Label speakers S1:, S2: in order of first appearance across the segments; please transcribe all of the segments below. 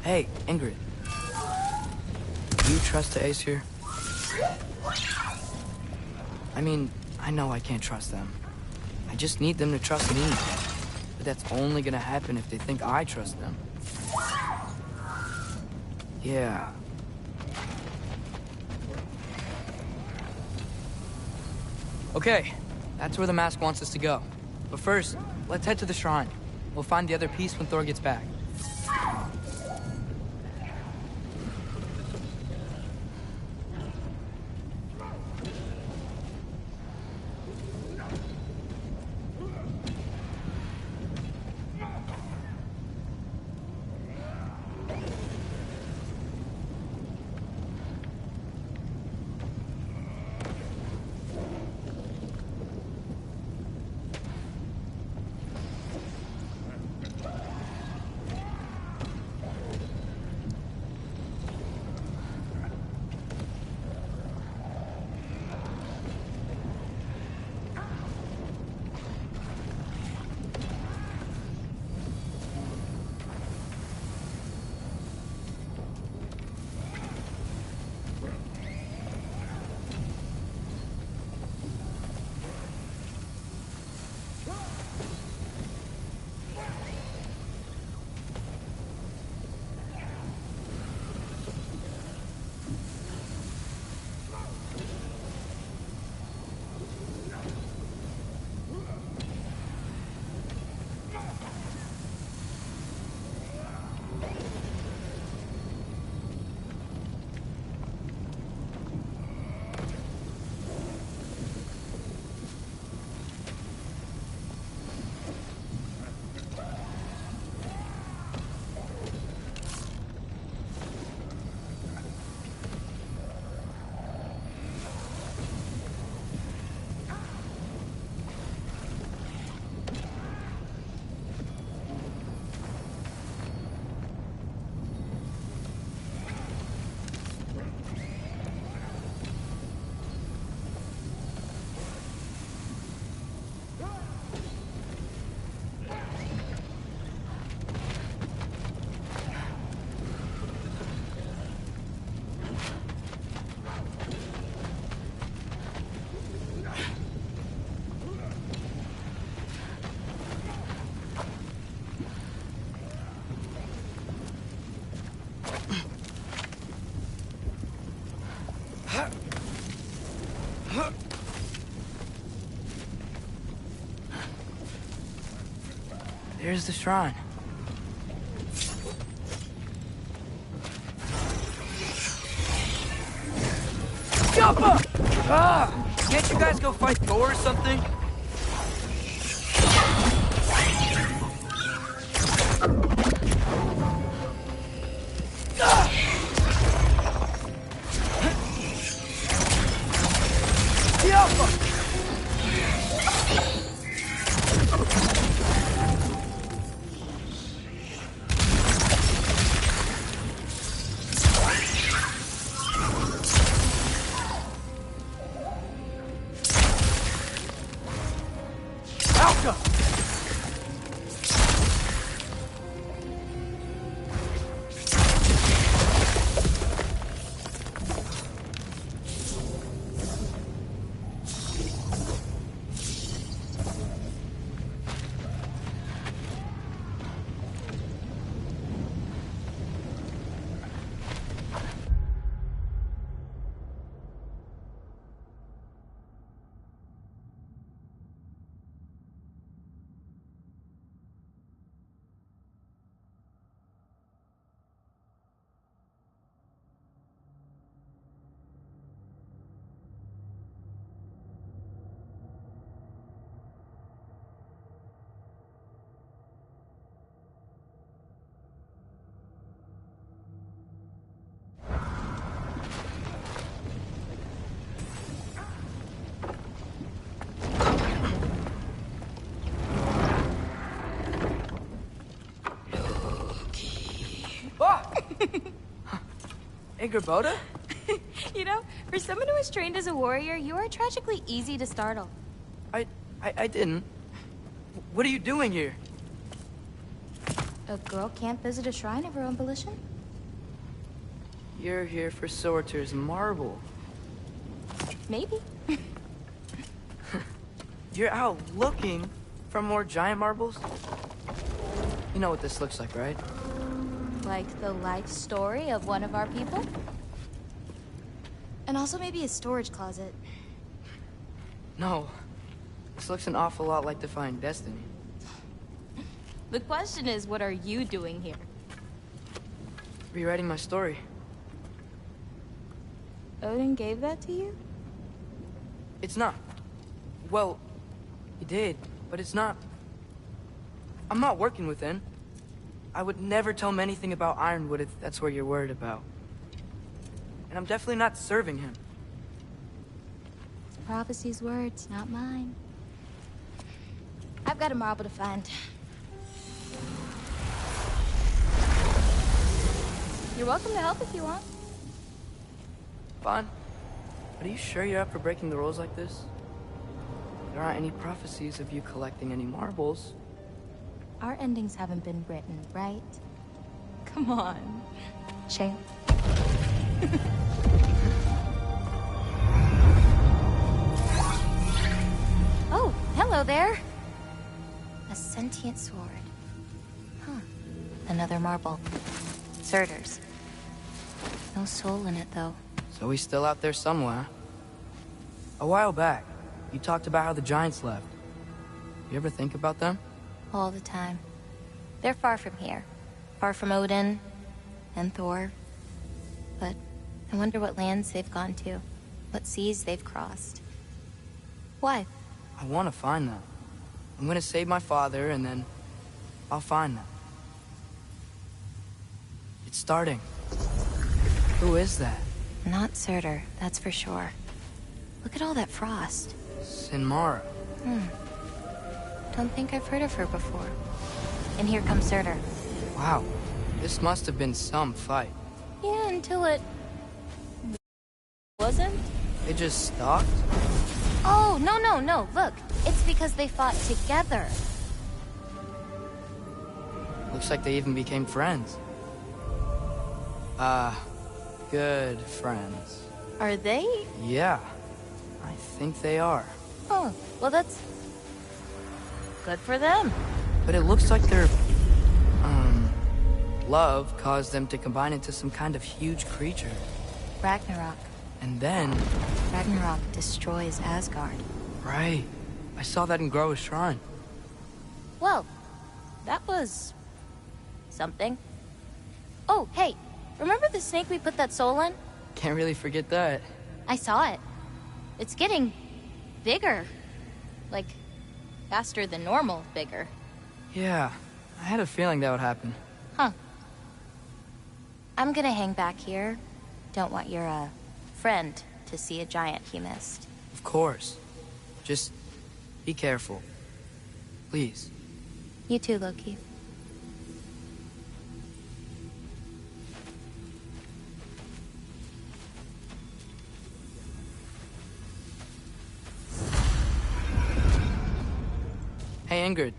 S1: Hey, Ingrid. Do you trust the Ace here? I mean, I know I can't trust them. I just need them to trust me. But that's only gonna happen if they think I trust them. Yeah. Okay, that's where the mask wants us to go. But first, let's head to the shrine. We'll find the other piece when Thor gets back. There's the shrine. Jumpa! Ah! Can't you guys go fight Thor or something? Ingrid?
S2: You know, for someone who is trained as a warrior, you are tragically easy to startle.
S1: I didn't. What are you doing here?
S2: A girl can't visit a shrine of her own volition?
S1: You're here for Sorter's marble.
S2: Maybe.
S1: You're out looking for more giant marbles? You know what this looks like, right?
S2: Like the life story of one of our people? And also maybe a storage closet.
S1: No. This looks an awful lot like Defying Destiny.
S2: The question is, what are you doing here?
S1: Rewriting my story.
S2: Odin gave that to you?
S1: It's not. Well, he did, but it's not. I'm not working with him. I would never tell him anything about Ironwood if that's what you're worried about. And I'm definitely not serving him.
S2: It's Prophecy's words, not mine. I've got a marble to find. You're welcome to help if you want.
S1: Fine. But are you sure you're up for breaking the rules like this? There aren't any prophecies of you collecting any marbles.
S2: Our endings haven't been written, right? Come on. Shale. Oh, hello there. A sentient sword. Huh. Another marble. Surtur's. No soul in it, though.
S1: So he's still out there somewhere. A while back, you talked about how the Giants left. You ever think about them?
S2: All the time. They're far from here. Far from Odin and Thor. But I wonder what lands they've gone to. What seas they've crossed. Why?
S1: I want to find them. I'm gonna save my father, and then I'll find them. It's starting. Who is that?
S2: Not Surtur, that's for sure. Look at all that frost.
S1: Sinmara.
S2: Don't think I've heard of her before. And here comes Surtur.
S1: Wow. This must have been some fight.
S2: Yeah, until it... wasn't?
S1: They just stopped?
S2: Oh, no. Look, it's because they fought together.
S1: Looks like they even became friends. Good friends.
S2: Are they?
S1: Yeah. I think they are.
S2: Oh, well that's... good for them.
S1: But it looks like their... love caused them to combine into some kind of huge creature.
S2: Ragnarok.
S1: And then...
S2: Ragnarok destroys Asgard.
S1: Right. I saw that in Groa's shrine.
S2: Well, that was... something. Oh, hey, remember the snake we put that soul in?
S1: Can't really forget that.
S2: I saw it. It's getting... bigger. Like, faster than normal bigger.
S1: Yeah, I had a feeling that would happen.
S2: Huh. I'm gonna hang back here. Don't want your, friend to see a giant he missed.
S1: Of course. Just be careful. Please.
S2: You too, Loki.
S1: Hey, Ingrid.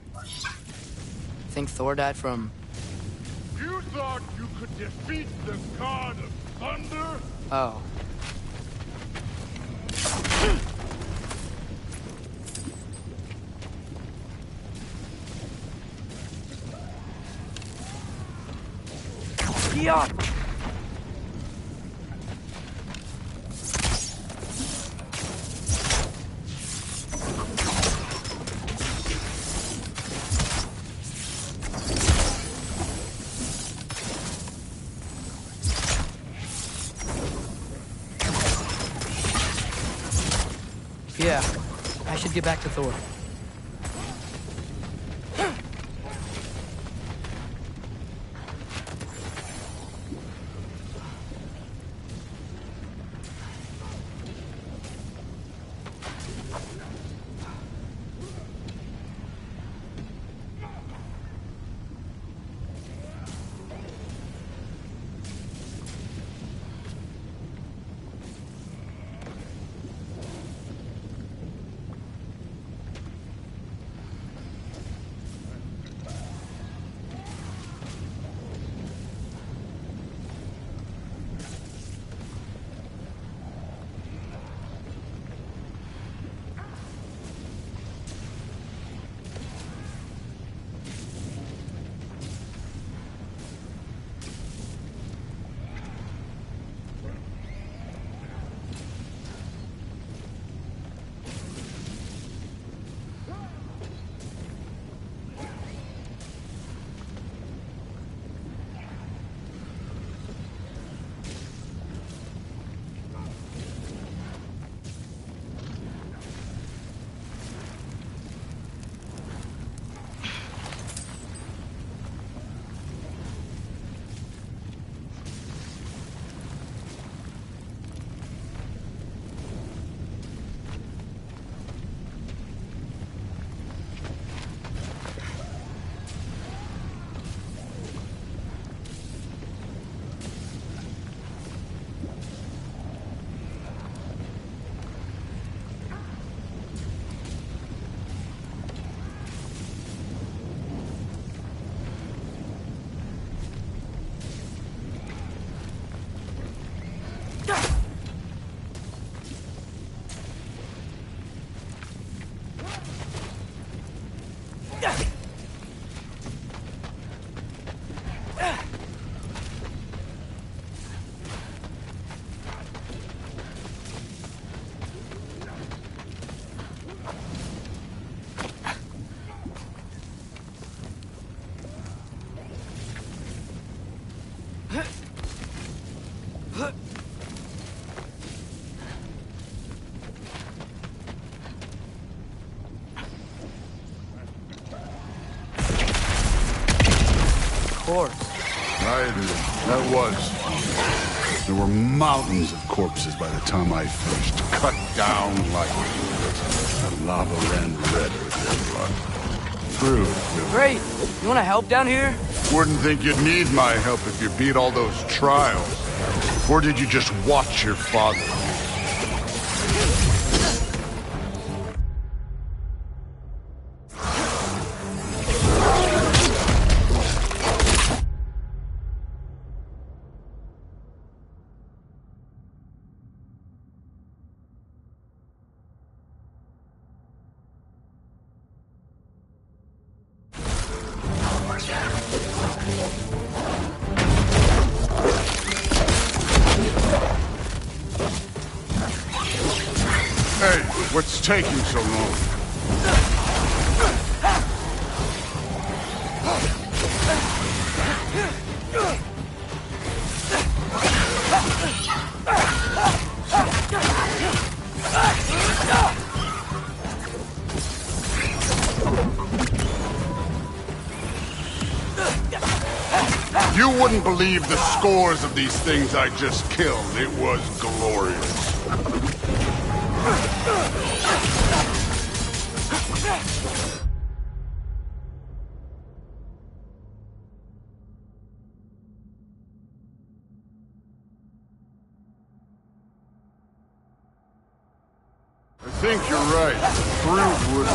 S1: Think Thor died from...
S3: You thought you could defeat the god of thunder?
S1: Oh. Yeah. Yeah, I should get back to Thor. Corpse.
S4: Right, that was fun. There were mountains of corpses by the time I finished, cut down like the lava ran red with their blood. Through.
S1: Great. You want to help down here?
S4: Wouldn't think you'd need my help if you beat all those trials. Or did you just watch your father? Hey, what's taking so long? You wouldn't believe the scores of these things I just killed. It was glorious. I think you're right. Thrud would.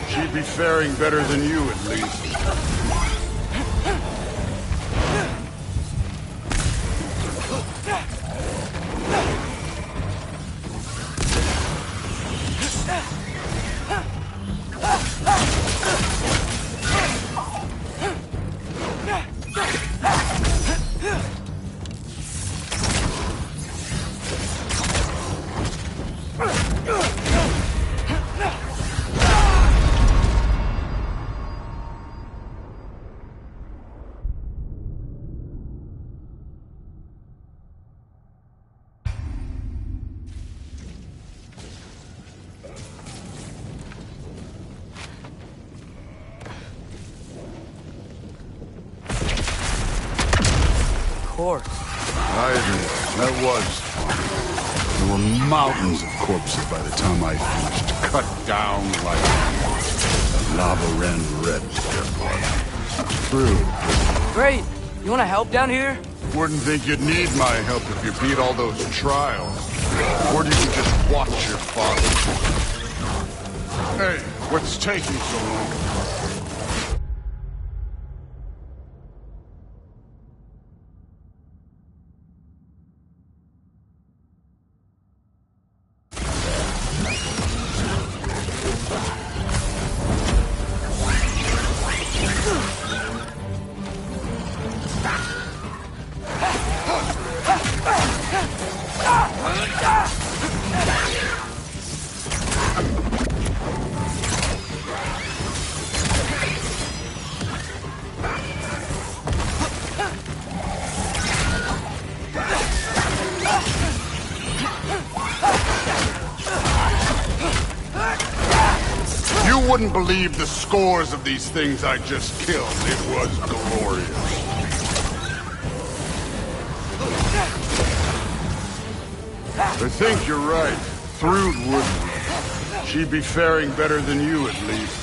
S4: She'd be faring better than you, at least.
S1: Corpse.
S4: That was fun. There were mountains of corpses by the time I finished, cut down like the lava ran red with their blood. Through.
S1: Great. You want to help down here?
S4: Wouldn't think you'd need my help if you beat all those trials. Or did you just watch your father? Hey, what's taking so long? You wouldn't believe the scores of these things I just killed. It was glorious. I think you're right. Thrud would. She'd be faring better than you, at least.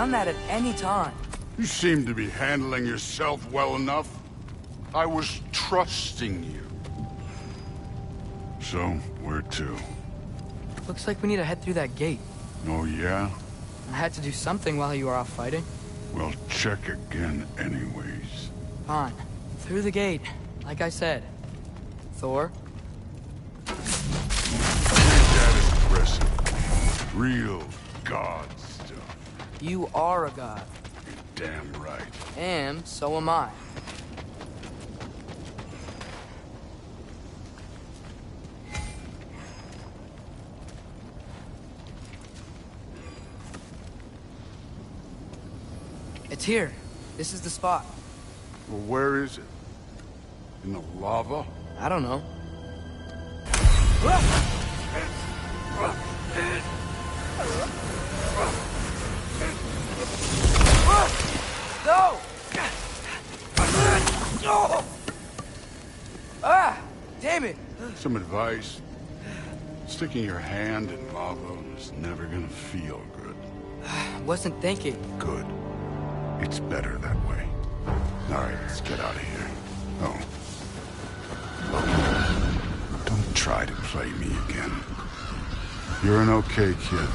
S1: done that at any time.
S4: You seem to be handling yourself well enough. I was trusting you. So, where to?
S1: Looks like we need to head through that gate.
S4: Oh, yeah?
S1: I had to do something while you were off fighting.
S4: Well, check again anyways.
S1: Fine. Through the gate, like I said. Thor?
S4: That is impressive. Real god stuff.
S1: You are a god.
S4: You're damn right.
S1: And so am I. It's here. This is the spot.
S4: Well, where is it? In the lava?
S1: I don't know. No! Ah! Damn it!
S4: Some advice. Sticking your hand in lava is never gonna feel good.
S1: Wasn't thinking.
S4: Good. It's better that way. All right, let's get out of here. Oh. Don't try to play me again. You're an okay kid.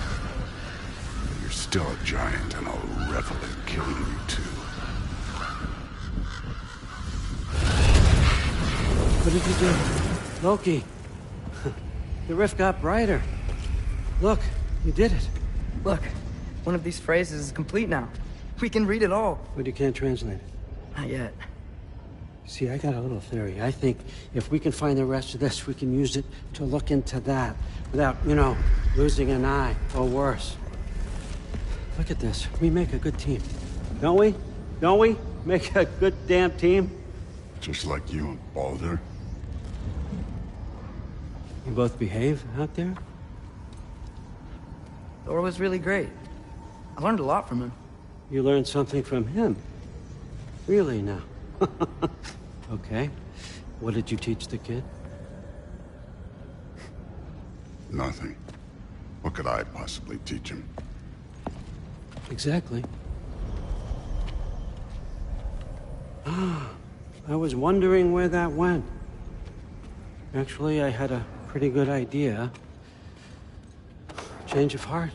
S4: But you're still a giant, and I'll revel in killing you too.
S5: What did you do? Loki. The rift got brighter. Look, you did it.
S1: Look, one of these phrases is complete now. We can read it all.
S5: But you can't translate it.
S1: Not yet.
S5: See, I got a little theory. I think if we can find the rest of this, we can use it to look into that without, losing an eye or worse. Look at this. We make a good team. Don't we? Don't we? Make a good damn team?
S4: Just like you and Baldur.
S5: You both behave out there?
S1: Thor was really great. I learned a lot from him.
S5: You learned something from him? Really now? Okay. What did you teach the kid?
S4: Nothing. What could I possibly teach him?
S5: Exactly. I was wondering where that went. Actually, I had a pretty good idea. Change of heart.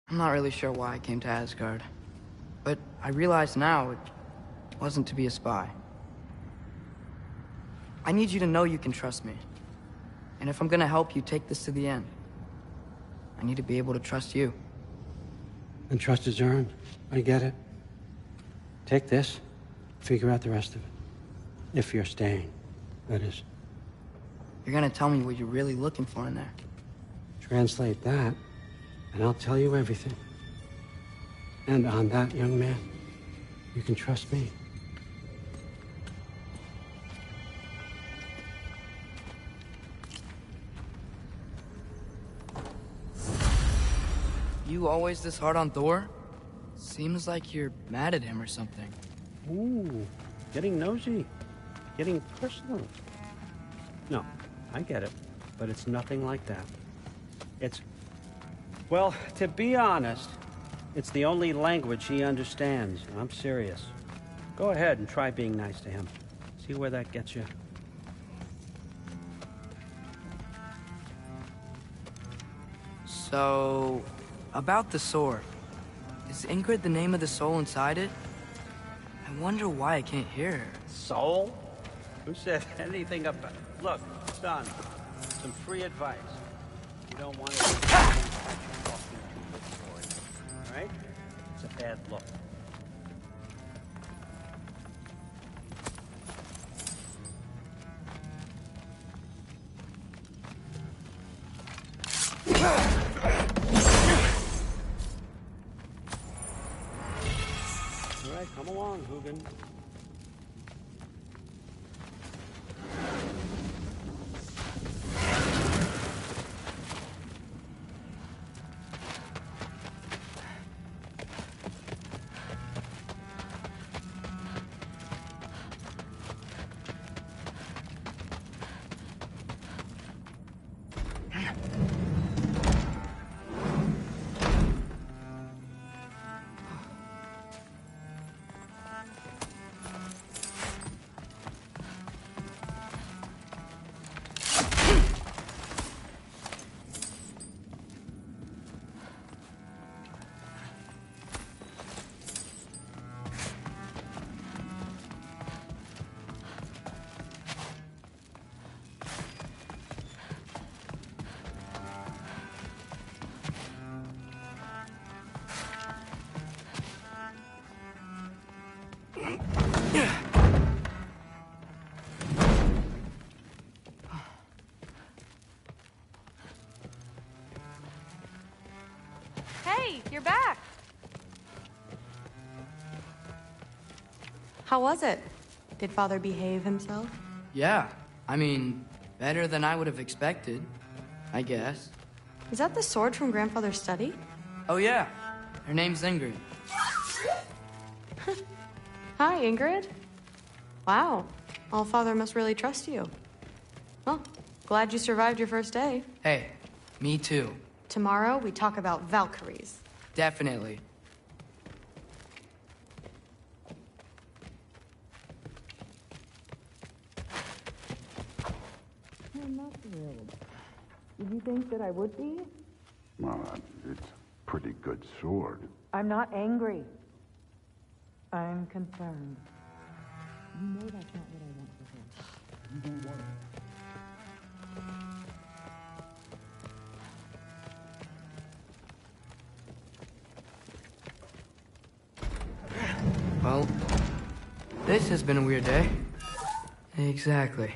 S1: I'm not really sure why I came to Asgard. But I realize now it wasn't to be a spy. I need you to know you can trust me. And if I'm gonna help you take this to the end, I need to be able to trust you.
S5: And trust is earned. I get it. Take this, figure out the rest of it. If you're staying, that is.
S1: You're gonna tell me what you're really looking for in there.
S5: Translate that, and I'll tell you everything. And on that, young man, you can trust me.
S1: You always this hard on Thor? Seems like you're mad at him or something.
S5: Ooh, getting nosy. Getting personal. No, I get it. But it's nothing like that. It's... Well, to be honest, it's the only language he understands. And I'm serious. Go ahead and try being nice to him. See where that gets you.
S1: So, about the sword. Is Ingrid the name of the soul inside it? I wonder why I can't hear her.
S5: Soul? Who said anything about... Look, son, some free advice. You don't want to talking to the sword. All right? It's a bad look. All right, come along, Hugin.
S6: Hey, you're back. How was it? Did Father behave himself?
S1: Yeah, I mean, better than I would have expected, I guess.
S6: Is that the sword from Grandfather's study?
S1: Oh yeah, her name's Ingrid.
S6: Hi, Ingrid. Wow, All-Father must really trust you. Well, glad you survived your first day.
S1: Hey, me too.
S6: Tomorrow, we talk about Valkyries.
S1: Definitely.
S7: I'm not thrilled. Did you think that I would be?
S4: Well, it's a pretty good sword.
S7: I'm not angry. I'm concerned. You know that's not what I want for her. You don't want it.
S1: Well, this has been a weird day. Exactly.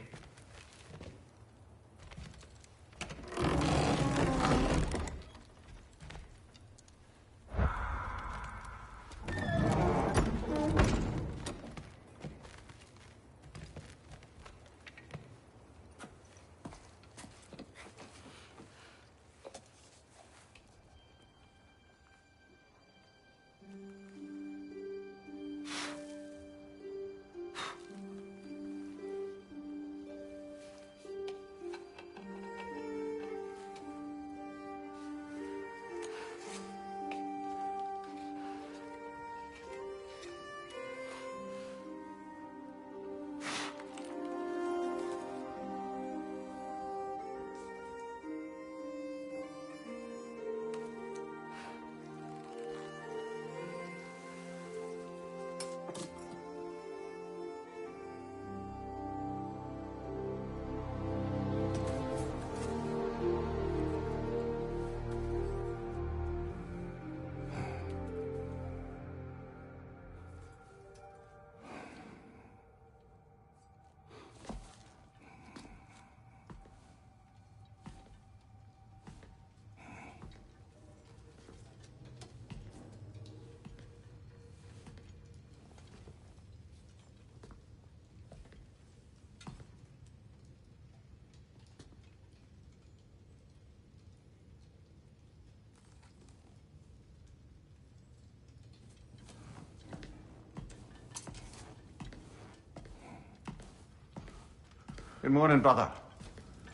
S8: Good morning, brother.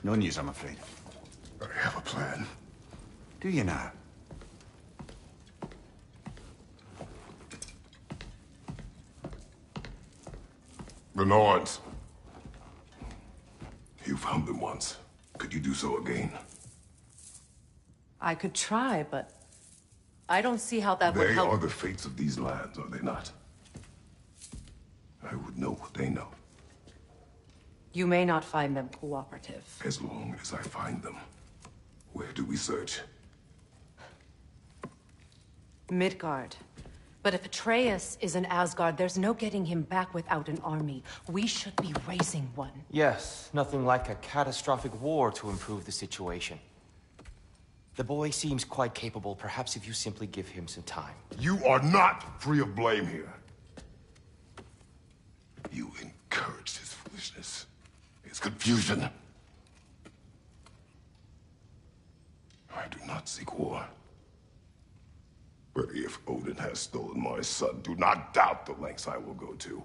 S8: No news, I'm afraid.
S4: I have a plan.
S8: Do you now?
S9: The Norns. You found them once. Could you do so again?
S10: I could try, but I don't see how that would
S9: They
S10: help.
S9: are the fates of these lands, are they not? I would know what they know,
S10: You may not find them cooperative.
S9: as long as I find them. Where do we search?
S10: Midgard. But if Atreus is in Asgard, there's no getting him back without an army. We should be raising one.
S11: Yes, nothing like a catastrophic war to improve the situation. The boy seems quite capable. Perhaps if you simply give him some time.
S9: You are not free of blame here. You encouraged his foolishness, his confusion. I do not seek war. But if Odin has stolen my son, do not doubt the lengths I will go to.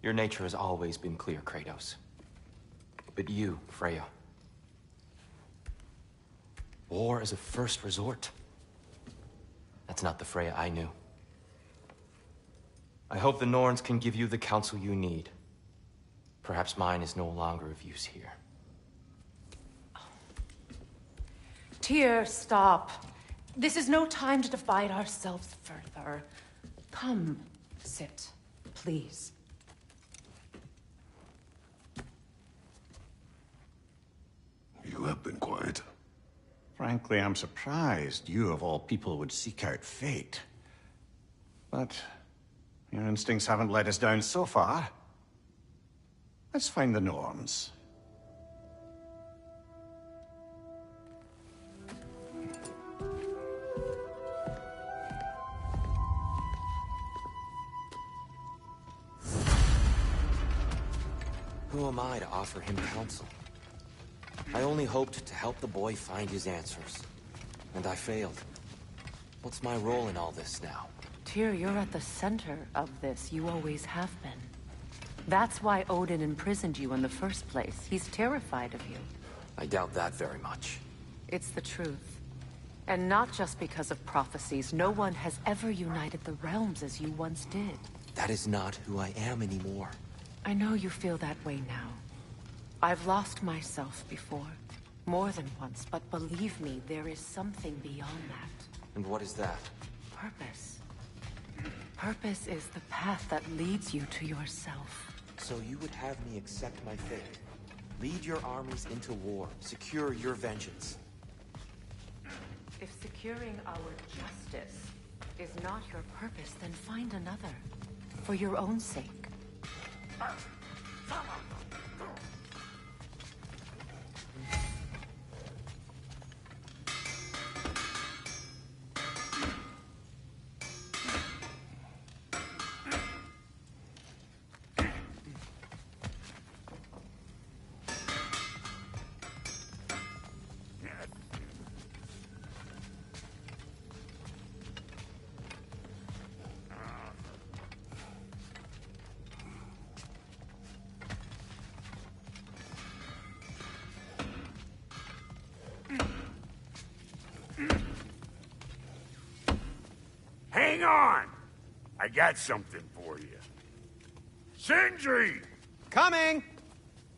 S11: Your nature has always been clear, Kratos. But you, Freya. War is a first resort. That's not the Freya I knew. I hope the Norns can give you the counsel you need. Perhaps mine is no longer of use here.
S10: Tyr, stop. This is no time to divide ourselves further. Come, sit, please.
S9: You have been quiet.
S8: Frankly, I'm surprised you, of all people, would seek out fate. But your instincts haven't let us down so far. Let's find the Norns.
S11: Who am I to offer him counsel? I only hoped to help the boy find his answers. And I failed. What's my role in all this now?
S10: Tyr, you're at the center of this. You always have been. That's why Odin imprisoned you in the first place. He's terrified of you.
S11: I doubt that very much.
S10: It's the truth. And not just because of prophecies. No one has ever united the realms as you once did.
S11: That is not who I am anymore.
S10: I know you feel that way now. I've lost myself before. More than once, but believe me, there is something beyond that.
S11: And what is that?
S10: Purpose. Purpose is the path that leads you to yourself.
S11: So you would have me accept my fate? Lead your armies into war, secure your vengeance.
S10: If securing our justice is not your purpose, then find another. For your own sake.
S3: Hang on! I got something for you. Sindri!
S8: Coming!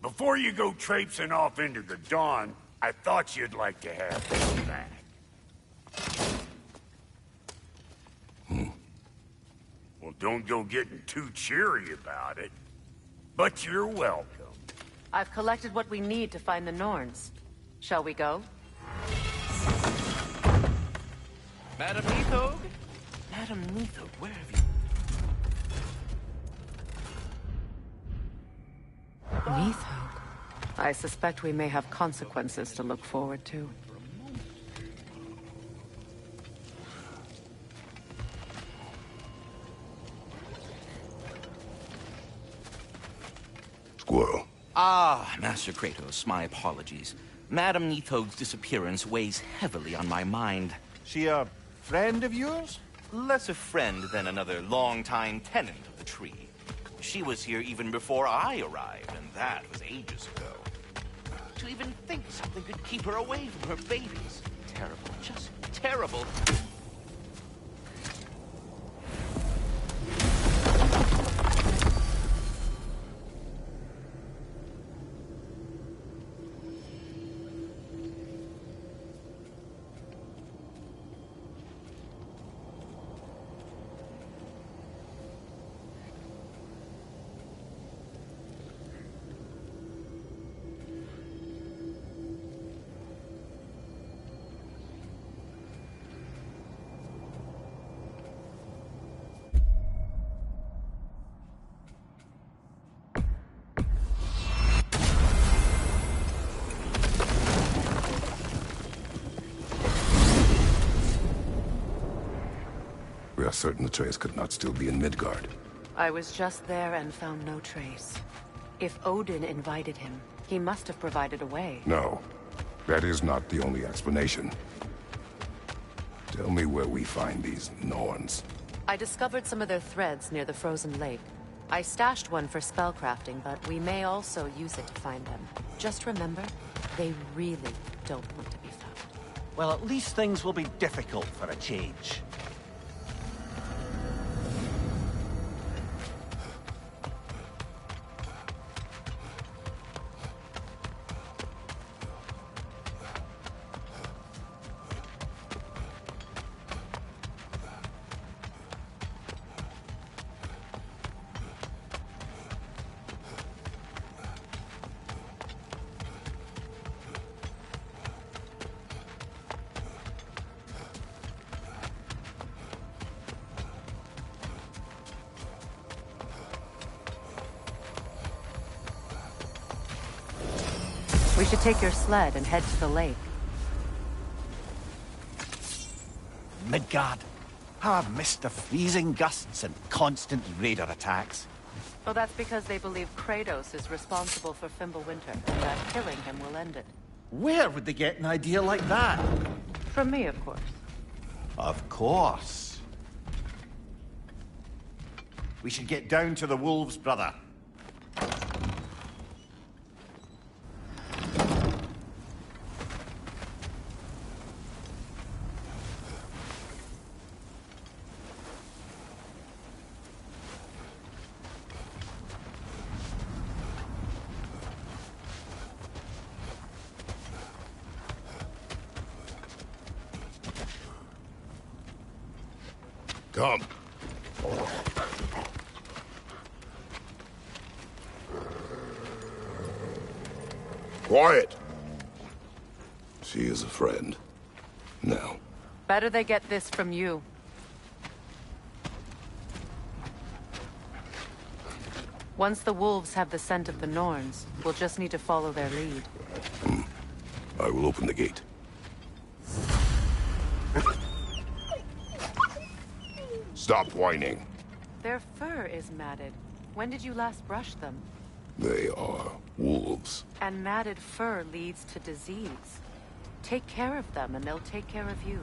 S3: Before you go traipsing off into the dawn, I thought you'd like to have this back. Well, don't go getting too cheery about it. But you're welcome.
S10: I've collected what we need to find the Norns. Shall we go?
S12: Madam Nithog?
S11: Madam Nithog, where have you...
S10: Nithog. I suspect we may have consequences to look forward to.
S9: Squirrel.
S12: Ah, Master Kratos, my apologies. Madam Nithog's disappearance weighs heavily on my mind.
S8: She a friend of yours?
S12: Less a friend than another long-time tenant of the tree. She was here even before I arrived, and that was ages ago. To even think something could keep her away from her babies. Terrible, just terrible.
S9: We are certain the trace could not still be in Midgard.
S10: I was just there and found no trace. If Odin invited him, he must have provided a way.
S9: No, that is not the only explanation. Tell me where we find these Norns.
S10: I discovered some of their threads near the frozen lake. I stashed one for spellcrafting, but we may also use it to find them. Just remember, they really don't want to be found.
S8: Well, at least things will be difficult for a change.
S10: We should take your sled and head to the lake.
S8: Midgard. How I've missed the freezing gusts and constant raider attacks.
S10: Well, that's because they believe Kratos is responsible for Fimbulwinter, and that killing him will end it.
S8: Where would they get an idea like that?
S10: From me, of course.
S8: Of course. We should get down to the wolves, brother.
S9: Come. Quiet. She is a friend. Now.
S10: Better they get this from you. Once the wolves have the scent of the Norns, we'll just need to follow their lead.
S9: I will open the gate. Stop whining.
S10: Their fur is matted. When did you last brush them?
S9: They are wolves.
S10: And matted fur leads to disease. Take care of them and they'll take care of you.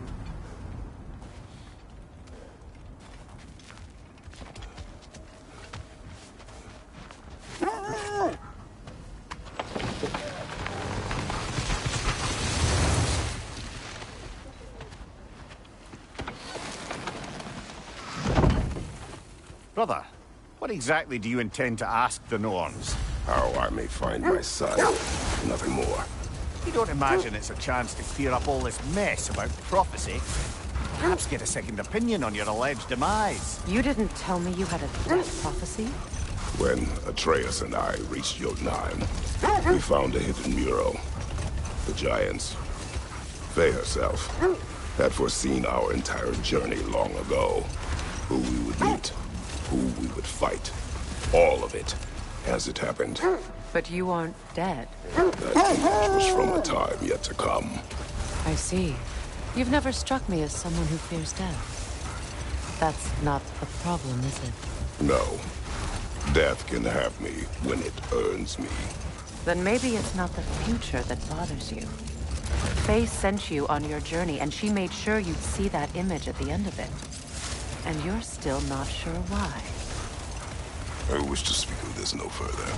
S8: Brother, what exactly do you intend to ask the Norns?
S9: How I may find my son. Nothing more.
S8: You don't imagine it's a chance to clear up all this mess about prophecy? Perhaps get a second opinion on your alleged demise.
S10: You didn't tell me you had a death prophecy?
S9: When Atreus and I reached Jotunheim, we found a hidden mural. The Giants, Faye herself, had foreseen our entire journey long ago. Who we would meet, who we would fight. All of it, as it happened.
S10: But you aren't dead.
S9: That image was from a time yet to come.
S10: I see. You've never struck me as someone who fears death. That's not a problem, is it?
S9: No. Death can have me when it earns me.
S10: Then maybe it's not the future that bothers you. Faye sent you on your journey, and she made sure you'd see that image at the end of it. And you're still not sure why.
S9: I wish to speak of this no further.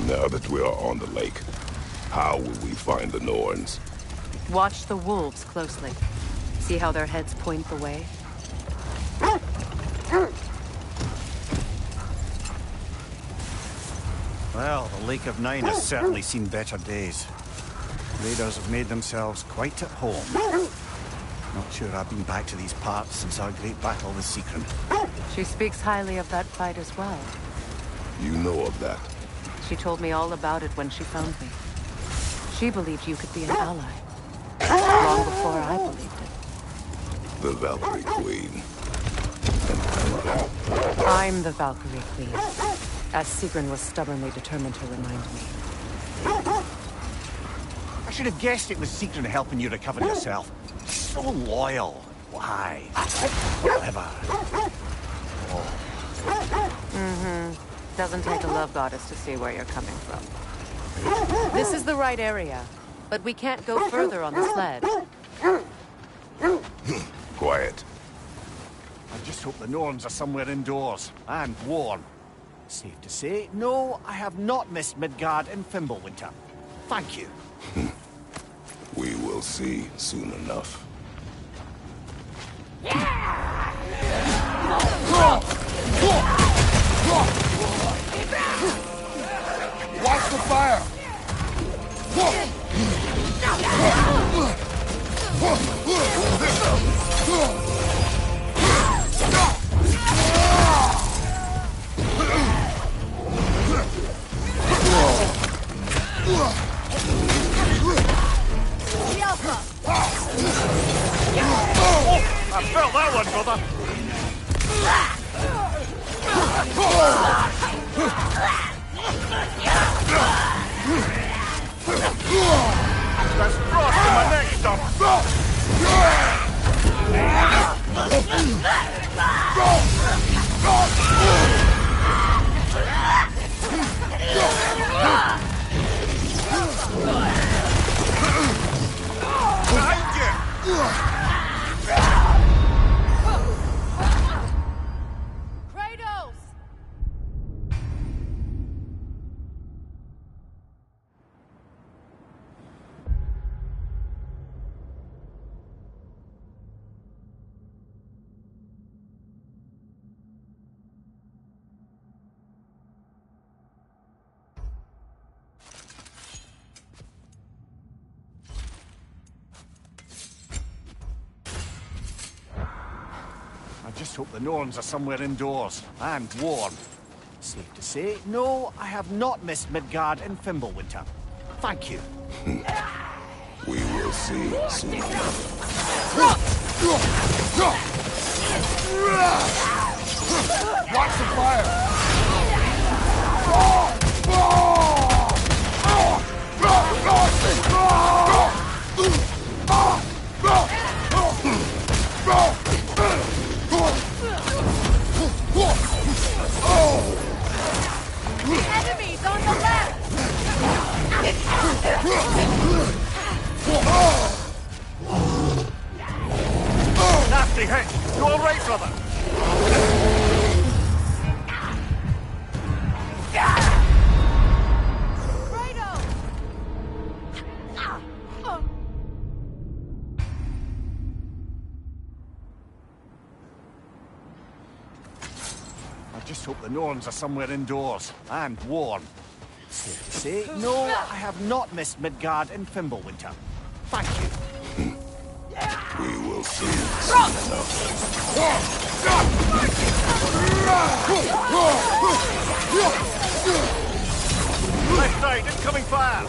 S9: Now that we are on the lake, how will we find the Norns?
S10: Watch the wolves closely. See how their heads point the way?
S8: Well, the Lake of Nine has certainly seen better days. Raiders have made themselves quite at home. Not sure I've been back to these parts since our great battle with Secret.
S10: She speaks highly of that fight as well.
S9: You know of that.
S10: She told me all about it when she found me. She believed you could be an ally. Long before I believed it.
S9: The Valkyrie Queen.
S10: I'm the Valkyrie Queen, as Sigrun was stubbornly determined to remind me.
S8: I should have guessed it was Secret helping you recover yourself. So loyal. Why? Whatever.
S10: Doesn't take a love goddess to see where you're coming from. This is the right area, but we can't go further on the sled.
S9: Quiet.
S8: I just hope the Norns are somewhere indoors and warm. Safe to say, no, I have not missed Midgard in Fimbulwinter. Thank you.
S9: We will see soon enough.
S4: Watch the fire!
S8: I felt that one, brother. There's frost in my neck, Stop!
S10: Kratos!
S8: I just hope the Norns are somewhere indoors and warm. Safe to say, no, I have not missed Midgard in Fimbulwinter. Thank you.
S9: We will see soon enough.
S4: Watch the fire!
S8: badly hit. You all right, brother? I just hope the Norns are somewhere indoors and warm. Safe to say, no, I have not missed Midgard in Fimbulwinter. Thank you.
S9: We will soon see
S8: Left side, incoming fire!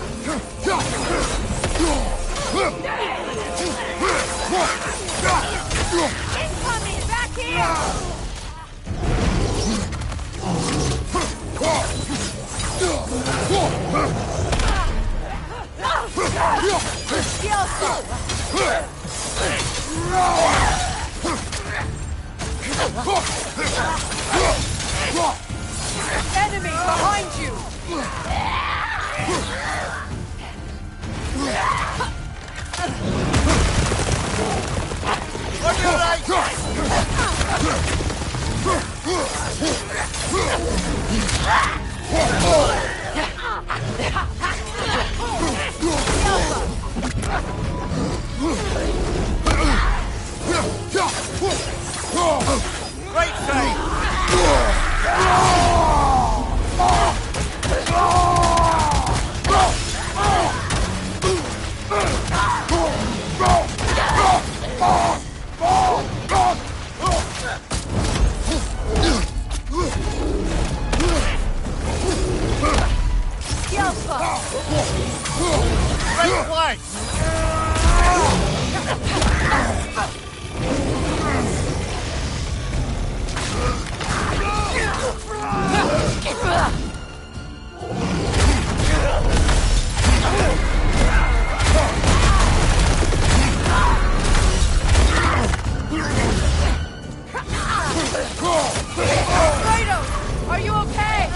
S13: Incoming! Back here! Enemy behind you!
S8: On your right! Right side! Right flank!
S13: Kratos! Are you okay?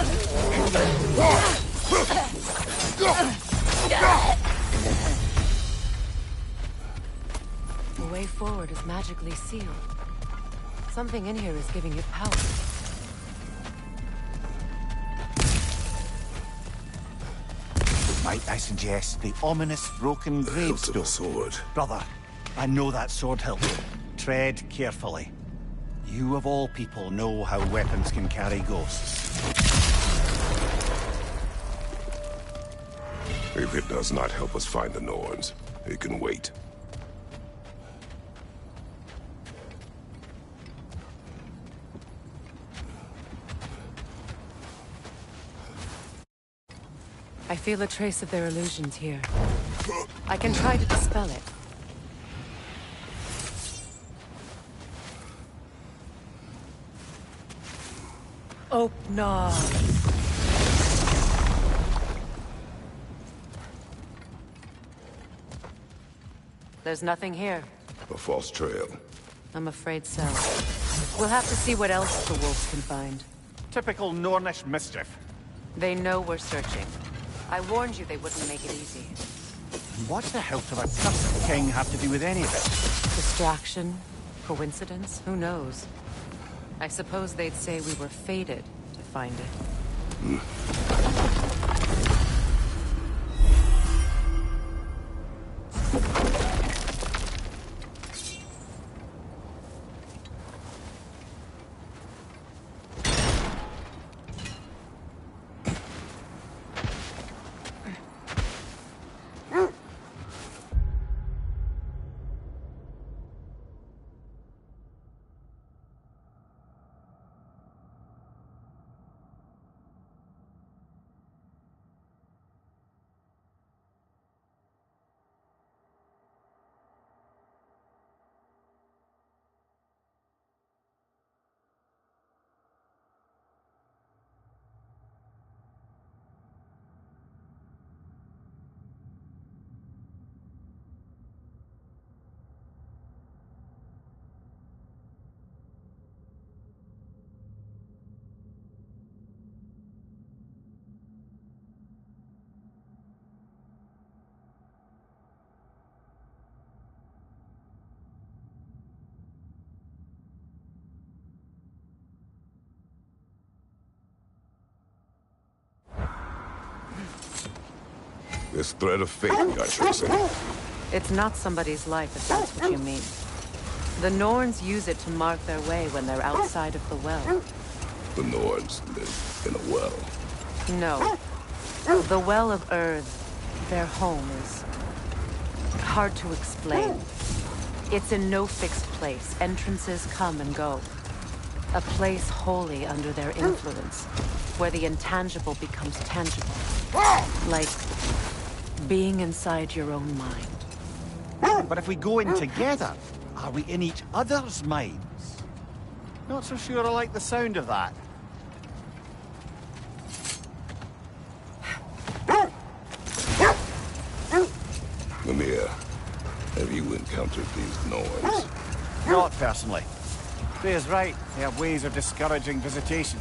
S10: The way forward is magically sealed. Something in here is giving it power.
S8: Might I suggest the ominous broken gravestone?
S9: sword.
S8: Brother, I know that sword hilt. Tread carefully. You of all people know how weapons can carry ghosts.
S9: If it does not help us find the Norns, it can wait.
S10: I feel a trace of their illusions here. I can try to dispel it. Open up. There's nothing here.
S9: A false trail.
S10: I'm afraid so. We'll have to see what else the wolves can find.
S8: Typical Nornish mischief.
S10: They know we're searching. I warned you they wouldn't make it easy.
S8: What the hell does a cursed king have to do with any of it?
S10: Distraction? Coincidence? Who knows? I suppose they'd say we were fated to find it.
S9: This thread of fate we are tracing.
S10: It's not somebody's life, if that's what you mean. The Norns use it to mark their way when they're outside of the well.
S9: The Norns live in a well.
S10: No. The Well of Earth, their home, is hard to explain. It's in no fixed place. Entrances come and go. A place wholly under their influence, where the intangible becomes tangible. Like being inside your own mind.
S8: But if we go in together, are we in each other's minds? Not so sure I like the sound of that.
S9: Mimir, have you encountered these Norns?
S8: Not personally. Freya's right. They have ways of discouraging visitation.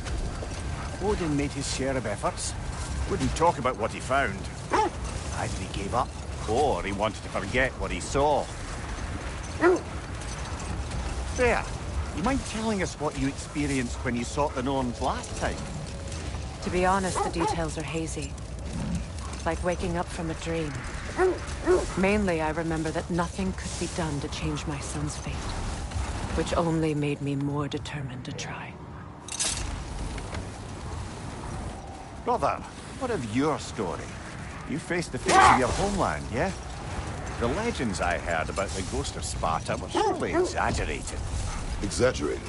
S8: Odin made his share of efforts. Wouldn't talk about what he found. Either he gave up, or he wanted to forget what he saw. Freya, you mind telling us what you experienced when you sought the Norns last time?
S10: To be honest, the details are hazy. Like waking up from a dream. Mainly, I remember that nothing could be done to change my son's fate. Which only made me more determined to try.
S8: Brother, what of your story? You faced the fate of your homeland, yeah? The legends I heard about the ghost of Sparta were surely exaggerated.
S9: Exaggerated?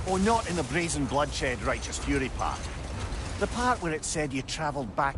S8: Oh, not in the brazen bloodshed righteous fury part. The part where it said you traveled back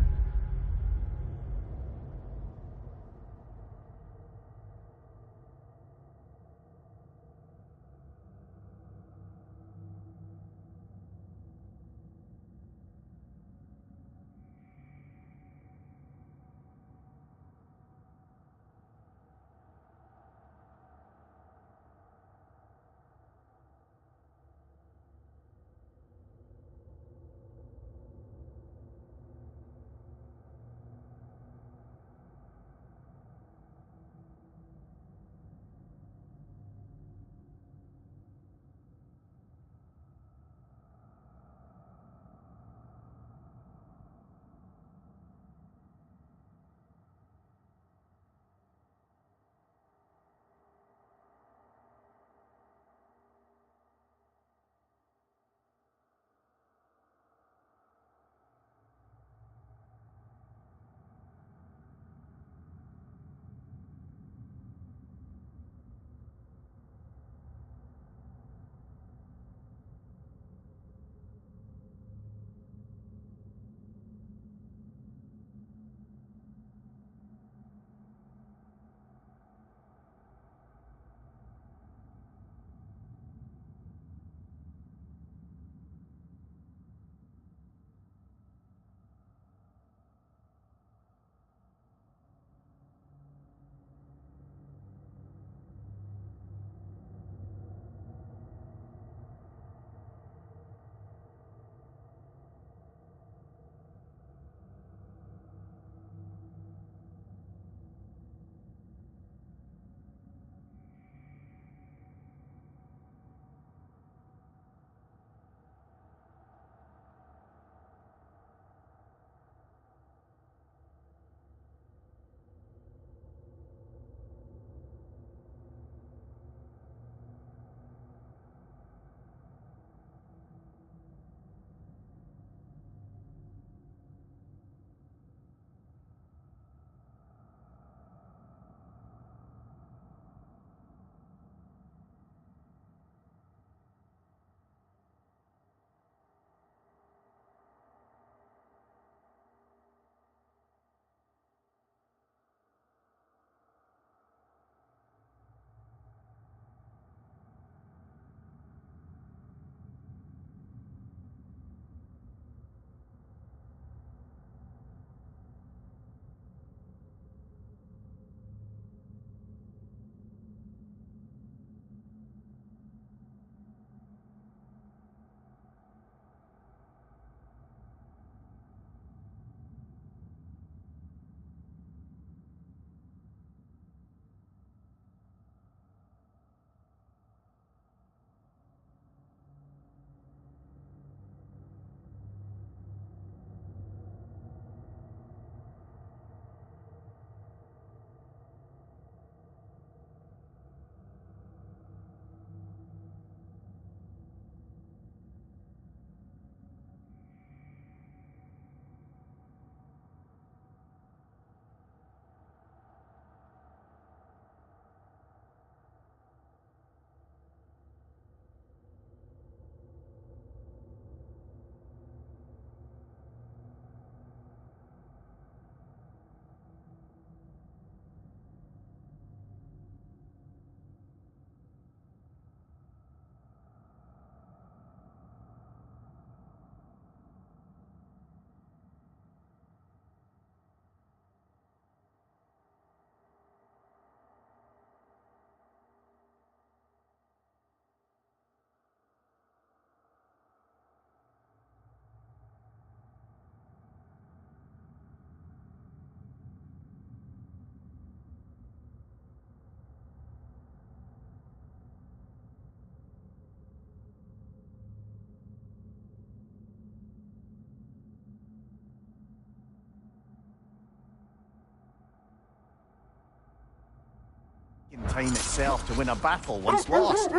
S8: time itself to win a battle once lost.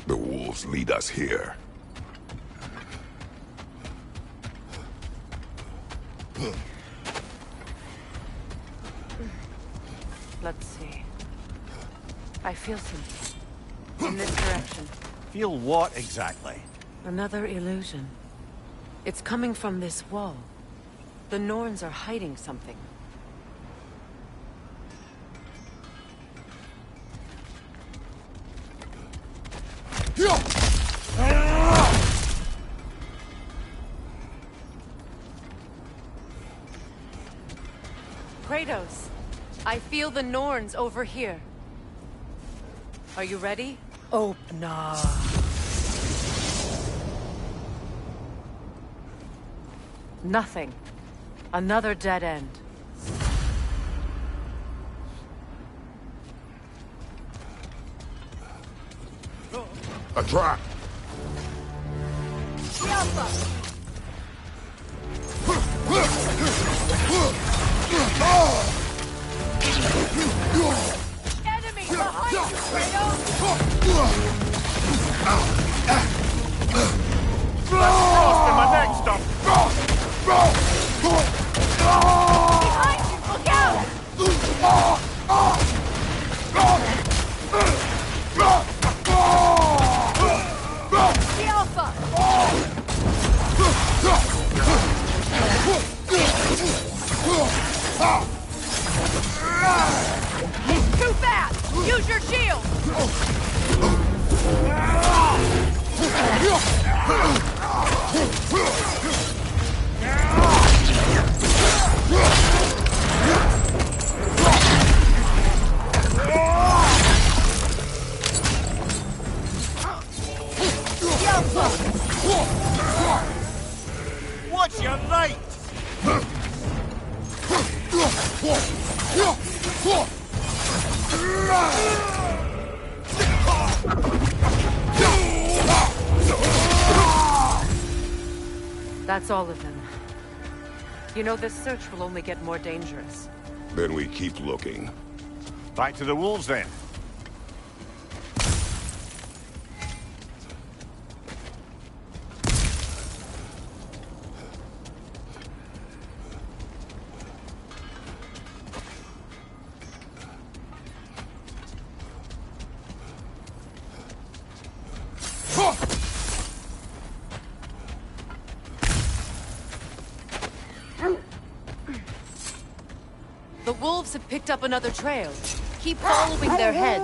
S9: The wolves lead us here.
S10: Let's see. I feel something. In this direction.
S8: Feel what exactly?
S10: Another illusion. It's coming from this wall. The Norns are hiding something. Kratos, I feel the Norns over here. Are you ready?
S13: Open up.
S10: Nothing. Another dead end.
S9: A trap!
S13: Enemy behind you, Kratos!
S8: Frost in my neck, stop!
S13: Behind you, look out! The Alpha! He's too fast! Use your shield!
S8: What's your right?
S10: That's all of them. You know, this search will only get more dangerous.
S9: Then we keep looking.
S8: Back to the wolves, then.
S10: The wolves have picked up another trail. Keep following their heads.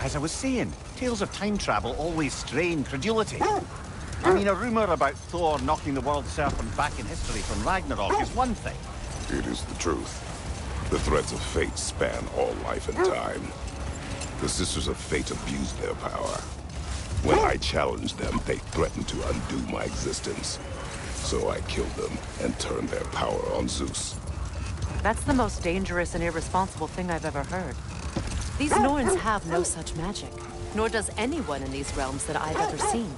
S8: As I was saying, tales of time travel always strain credulity. I mean, a rumor about Thor knocking the world serpent back in history from Ragnarok is one thing.
S9: It is the truth. The threads of fate span all life and time. The Sisters of Fate abused their power. When I challenged them, they threatened to undo my existence. So I killed them and turned their power on Zeus.
S10: That's the most dangerous and irresponsible thing I've ever heard. These Norns have no such magic. Nor does anyone in these realms that I've ever seen.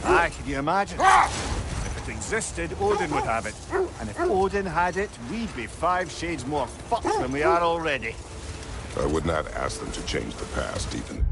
S8: Aye, can you imagine? If it existed, Odin would have it. And if Odin had it, we'd be 5 shades more fucked than we are already.
S9: I would not ask them to change the past, even.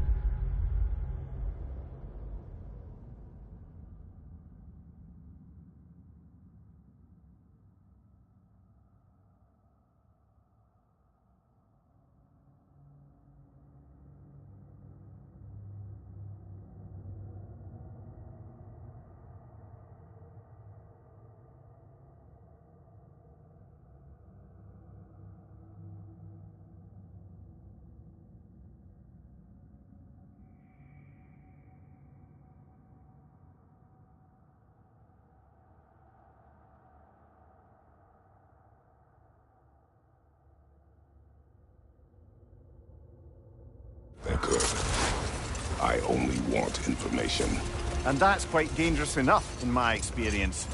S9: They could. I only want information.
S8: And that's quite dangerous enough, in my experience.